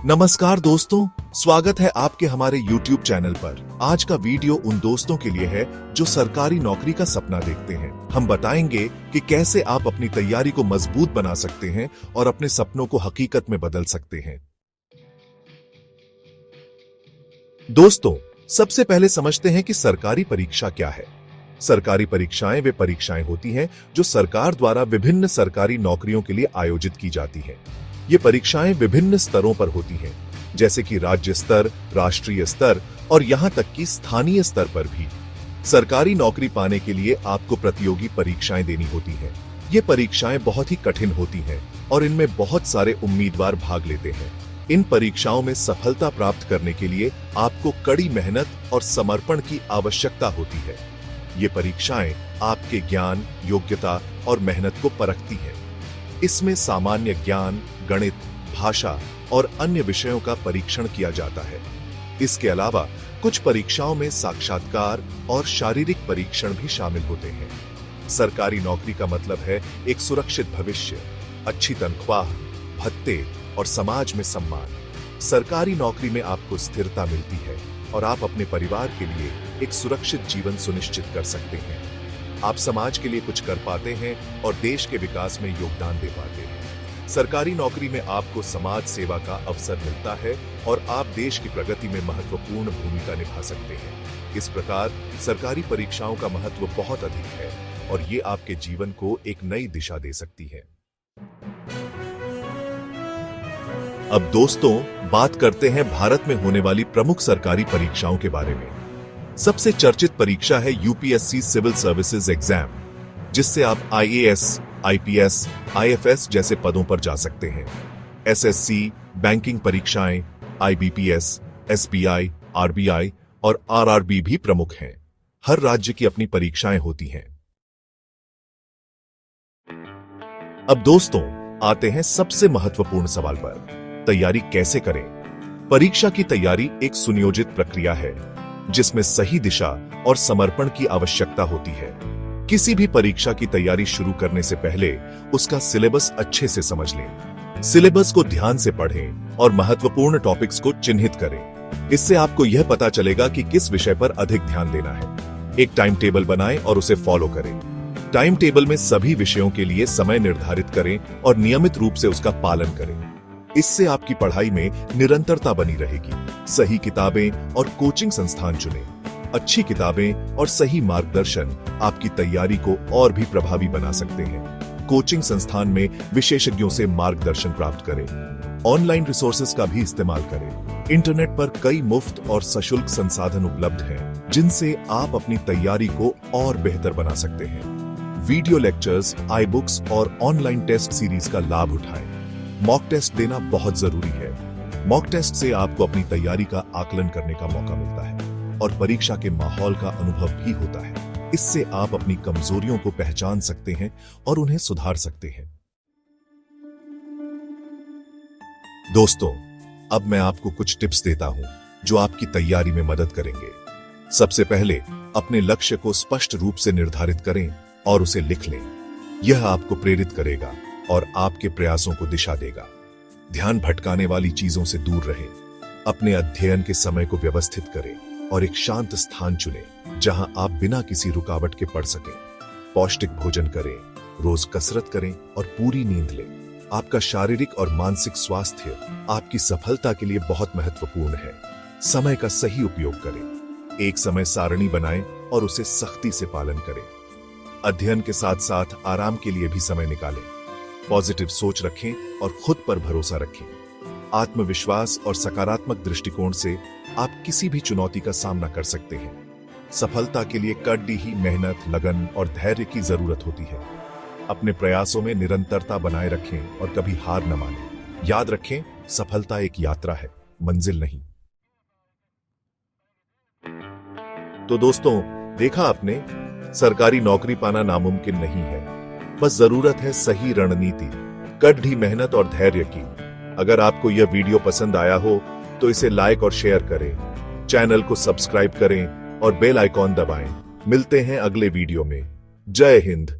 नमस्कार दोस्तों, स्वागत है आपके हमारे YouTube चैनल पर। आज का वीडियो उन दोस्तों के लिए है जो सरकारी नौकरी का सपना देखते हैं। हम बताएंगे कि कैसे आप अपनी तैयारी को मजबूत बना सकते हैं और अपने सपनों को हकीकत में बदल सकते हैं। दोस्तों, सबसे पहले समझते हैं कि सरकारी परीक्षा क्या है। सरकारी परीक्षाएं वे परीक्षाएं होती हैं जो सरकार द्वारा विभिन्न सरकारी नौकरियों के लिए आयोजित की जाती हैं। ये परीक्षाएं विभिन्न स्तरों पर होती हैं, जैसे कि राज्य स्तर, राष्ट्रीय स्तर और यहां तक कि स्थानीय स्तर पर भी। सरकारी नौकरी पाने के लिए आपको प्रतियोगी परीक्षाएं देनी होती हैं। ये परीक्षाएं बहुत ही कठिन होती हैं और इनमें बहुत सारे उम्मीदवार भाग लेते हैं। इन परीक्षाओं में सफलता प्राप्त करने के लिए आपको कड़ी मेहनत और समर्पण की आवश्यकता होती है। ये परीक्षाएं आपके ज्ञान, योग्यता और मेहनत को परखती हैं। इसमें सामान्य ज्ञान, गणित, भाषा और अन्य विषयों का परीक्षण किया जाता है। इसके अलावा कुछ परीक्षाओं में साक्षात्कार और शारीरिक परीक्षण भी शामिल होते हैं। सरकारी नौकरी का मतलब है एक सुरक्षित भविष्य, अच्छी तनख्वाह, भत्ते और समाज में सम्मान। सरकारी नौकरी में आपको स्थिरता मिलती है और आप अपने परिवार के लिए एक सुरक्षित जीवन सुनिश्चित कर सकते हैं। आप समाज के लिए कुछ कर पाते हैं और देश के विकास में योगदान दे पाते हैं। सरकारी नौकरी में आपको समाज सेवा का अवसर मिलता है और आप देश की प्रगति में महत्वपूर्ण भूमिका निभा सकते हैं। इस प्रकार सरकारी परीक्षाओं का महत्व बहुत अधिक है और ये आपके जीवन को एक नई दिशा दे सकती है। अब दोस्तों, बात करते हैं भारत में होने वाली प्रमुख सरकारी परीक्षाओं के बारे में। सबसे चर्चित परीक्षा है यूपीएससी सिविल सर्विसेज एग्जाम, जिससे आप आईएएस, आईपीएस, आईएफएस जैसे पदों पर जा सकते हैं। एसएससी, बैंकिंग परीक्षाएं, आईबीपीएस, एसबीआई, आरबीआई और आरआरबी भी प्रमुख हैं। हर राज्य की अपनी परीक्षाएं होती हैं। अब दोस्तों, आते हैं सबसे महत्वपूर्ण सवाल पर, तैयारी कैसे करें। परीक्षा की तैयारी एक सुनियोजित प्रक्रिया है जिसमें सही दिशा और समर्पण की आवश्यकता होती है। किसी भी परीक्षा की तैयारी शुरू करने से पहले उसका सिलेबस अच्छे से समझ लें। सिलेबस को ध्यान से पढ़ें और महत्वपूर्ण टॉपिक्स को चिन्हित करें। इससे आपको यह पता चलेगा कि किस विषय पर अधिक ध्यान देना है। एक टाइम टेबल बनाएं और उसे फॉलो करें। टाइम टेबल में सभी विषयों के लिए समय निर्धारित करें और नियमित रूप से उसका पालन करें। इससे आपकी पढ़ाई में निरंतरता बनी रहेगी। सही किताबें और कोचिंग संस्थान चुनें। अच्छी किताबें और सही मार्गदर्शन आपकी तैयारी को और भी प्रभावी बना सकते हैं। कोचिंग संस्थान में विशेषज्ञों से मार्गदर्शन प्राप्त करें। ऑनलाइन रिसोर्सेज का भी इस्तेमाल करें। इंटरनेट पर कई मुफ्त और सशुल्क संसाधन उपलब्ध हैं, जिनसे आप अपनी तैयारी को और बेहतर बना सकते हैं। वीडियो लेक्चर्स, आई बुक्स और ऑनलाइन टेस्ट सीरीज का लाभ उठाएं। मॉक टेस्ट देना बहुत जरूरी है। मॉक टेस्ट से आपको अपनी तैयारी का आकलन करने का मौका मिलता है और परीक्षा के माहौल का अनुभव भी होता है। इससे आप अपनी कमजोरियों को पहचान सकते हैं और उन्हें सुधार सकते हैं। दोस्तों, अब मैं आपको कुछ टिप्स देता हूं जो आपकी तैयारी में मदद करेंगे। सबसे पहले अपने लक्ष्य को स्पष्ट रूप से निर्धारित करें और उसे लिख लें। यह आपको प्रेरित करेगा और आपके प्रयासों को दिशा देगा। ध्यान भटकाने वाली चीजों से दूर रहें। अपने अध्ययन के समय को व्यवस्थित करें और एक शांत स्थान चुनें जहां आप बिना किसी रुकावट के पढ़ सकें। पौष्टिक भोजन करें, रोज कसरत करें और पूरी नींद लें। आपका शारीरिक और मानसिक स्वास्थ्य आपकी सफलता के लिए बहुत महत्वपूर्ण है। समय का सही उपयोग करें। एक समय सारणी बनाएं और उसे सख्ती से पालन करें। अध्ययन के साथ साथ आराम के लिए भी समय निकालें। पॉजिटिव सोच रखें और खुद पर भरोसा रखें। आत्मविश्वास और सकारात्मक दृष्टिकोण से आप किसी भी चुनौती का सामना कर सकते हैं। सफलता के लिए कड़ी ही मेहनत, लगन और धैर्य की जरूरत होती है। अपने प्रयासों में निरंतरता बनाए रखें और कभी हार न मानें। याद रखें, सफलता एक यात्रा है, मंजिल नहीं। तो दोस्तों, देखा आपने, सरकारी नौकरी पाना नामुमकिन नहीं है। बस जरूरत है सही रणनीति, कड़ी मेहनत और धैर्य की। अगर आपको यह वीडियो पसंद आया हो तो इसे लाइक और शेयर करें। चैनल को सब्सक्राइब करें और बेल आइकॉन दबाएं। मिलते हैं अगले वीडियो में। जय हिंद।